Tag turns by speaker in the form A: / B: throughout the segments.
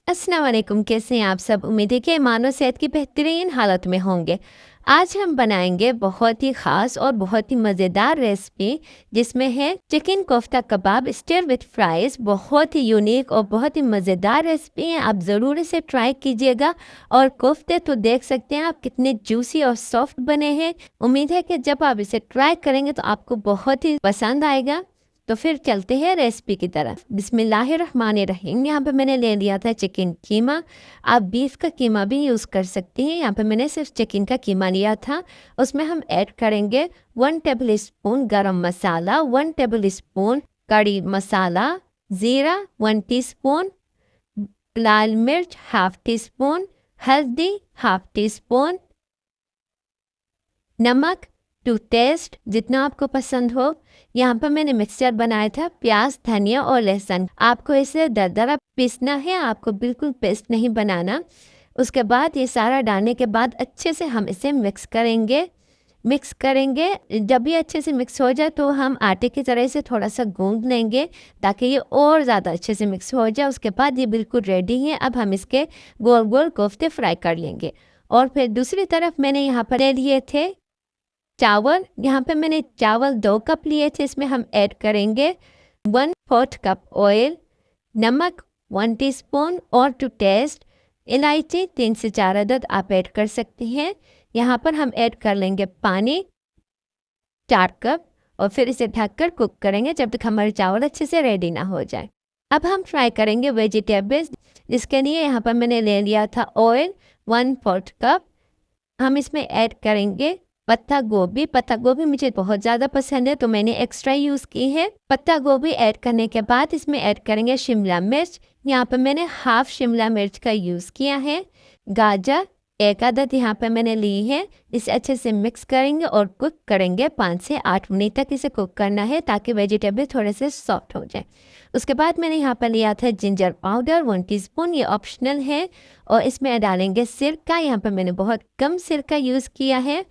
A: अस्सलाम वालेकुम, कैसे हैं आप सब। उम्मीद है कि मानो सेहत की बेहतरीन हालत में होंगे। आज हम बनाएंगे बहुत ही ख़ास और बहुत ही मज़ेदार रेसिपी, जिसमें है chicken kofta kebab stir with fries. बहुत ही यूनिक और बहुत ही मज़ेदार रेसिपी है, आप ज़रूर इसे ट्राई कीजिएगा। और कोफ्ते तो देख सकते हैं आप कितने जूसी और सॉफ्ट बने हैं। उम्मीद है कि जब आप इसे ट्राई करेंगे तो आपको बहुत ही पसंद आएगा। तो फिर चलते हैं रेसिपी की तरफ। बिस्मिल्लाहिर्रहमानिर्रहीम। यहाँ पे मैंने ले लिया था चिकन कीमा। आप बीफ का कीमा भी यूज़ कर सकती हैं। यहाँ पे मैंने सिर्फ चिकन का कीमा लिया था। उसमें हम ऐड करेंगे 1 टेबल स्पून गरम मसाला, 1 टेबल स्पून कड़ी मसाला, ज़ीरा 1 टीस्पून, लाल मिर्च हाफ टी स्पून, हल्दी हाफ टी स्पून, नमक टू टेस्ट जितना आपको पसंद हो। यहाँ पर मैंने मिक्सचर बनाया था प्याज, धनिया और लहसुन। आपको इसे दरदरा पीसना है, आपको बिल्कुल पेस्ट नहीं बनाना। उसके बाद ये सारा डालने के बाद अच्छे से हम इसे मिक्स करेंगे। जब भी अच्छे से मिक्स हो जाए तो हम आटे की तरह से थोड़ा सा गूंद लेंगे ताकि ये और ज़्यादा अच्छे से मिक्स हो जाए। उसके बाद ये बिल्कुल रेडी है। अब हम इसके गोल गोल कोफ्ते फ्राई कर लेंगे। और फिर दूसरी तरफ मैंने यहाँ पर ले लिए थे चावल। यहाँ पे मैंने चावल 2 कप लिए थे। इसमें हम ऐड करेंगे 1/4 कप ऑयल, नमक 1 टीस्पून और टू टेस्ट इलायची 3 से 4 अदद आप ऐड कर सकते हैं। यहाँ पर हम ऐड कर लेंगे पानी 4 कप और फिर इसे ढककर कुक करेंगे जब तक हमारे चावल अच्छे से रेडी ना हो जाए। अब हम फ्राई करेंगे वेजिटेबल्स, जिसके लिए यहाँ पर मैंने ले लिया था ऑयल 1/4 कप। हम इसमें ऐड करेंगे पत्ता गोभी। पत्ता गोभी मुझे बहुत ज़्यादा पसंद है तो मैंने एक्स्ट्रा यूज़ की है। पत्ता गोभी ऐड करने के बाद इसमें ऐड करेंगे शिमला मिर्च। यहाँ पर मैंने हाफ शिमला मिर्च का यूज़ किया है। गाजर 1 अदद यहाँ पर मैंने ली है। इसे अच्छे से मिक्स करेंगे और कुक करेंगे 5 से 8 मिनट तक इसे कुक करना है ताकि वेजिटेबल थोड़े से सॉफ्ट हो जाए। उसके बाद मैंने यहाँ पर लिया था जिंजर पाउडर 1 टीस्पून, ये ऑप्शनल है। और इसमें डालेंगे सिरका। यहाँ पर मैंने बहुत कम सिरका यूज़ किया है।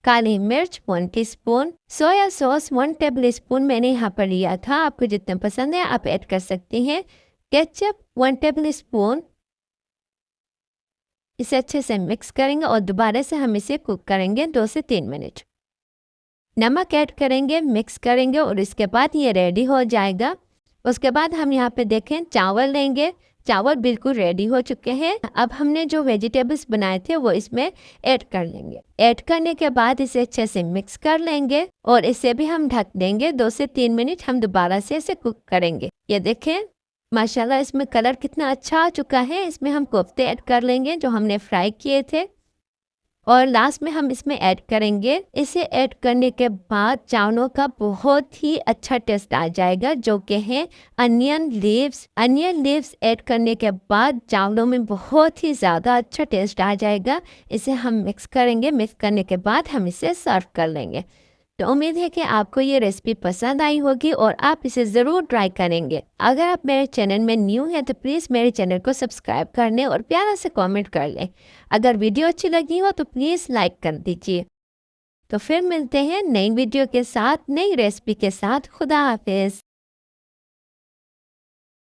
A: काली मिर्च 1 teaspoon, soya sauce 1 table spoon मैंने यहाँ पर लिया था। आपको जितना पसंद है आप ऐड कर सकती हैं। Ketchup 1 table spoon. इसे अच्छे से मिक्स करेंगे और दोबारा से हम इसे कुक करेंगे 2 से 3 मिनट। नमक ऐड करेंगे, मिक्स करेंगे और इसके बाद ये रेडी हो जाएगा। उसके बाद हम यहाँ पे देखें चावल लेंगे। चावल बिल्कुल रेडी हो चुके हैं। अब हमने जो वेजिटेबल्स बनाए थे वो इसमें ऐड कर लेंगे। ऐड करने के बाद इसे अच्छे से मिक्स कर लेंगे और इसे भी हम ढक देंगे 2 से 3 मिनट। हम दोबारा से इसे कुक करेंगे। ये देखें माशाल्लाह इसमें कलर कितना अच्छा आ चुका है। इसमें हम कोफ्ते ऐड कर लेंगे जो हमने फ्राई किए थे और लास्ट में हम इसमें ऐड करेंगे। इसे ऐड करने के बाद चावलों का बहुत ही अच्छा टेस्ट आ जाएगा जो कि है onion leaves. Onion leaves add करने के बाद चावलों में बहुत ही ज़्यादा अच्छा टेस्ट आ जाएगा। इसे हम मिक्स करेंगे। मिक्स करने के बाद हम इसे सर्व कर लेंगे। तो उम्मीद है कि आपको ये रेसिपी पसंद आई होगी और आप इसे ज़रूर ट्राई करेंगे। अगर आप मेरे चैनल में न्यू हैं तो प्लीज़ मेरे चैनल को सब्सक्राइब कर लें और प्यारा से कमेंट कर लें। अगर वीडियो अच्छी लगी हो तो प्लीज़ लाइक कर दीजिए। तो फिर मिलते हैं नई वीडियो के साथ, नई रेसिपी के साथ। खुदा हाफिज़।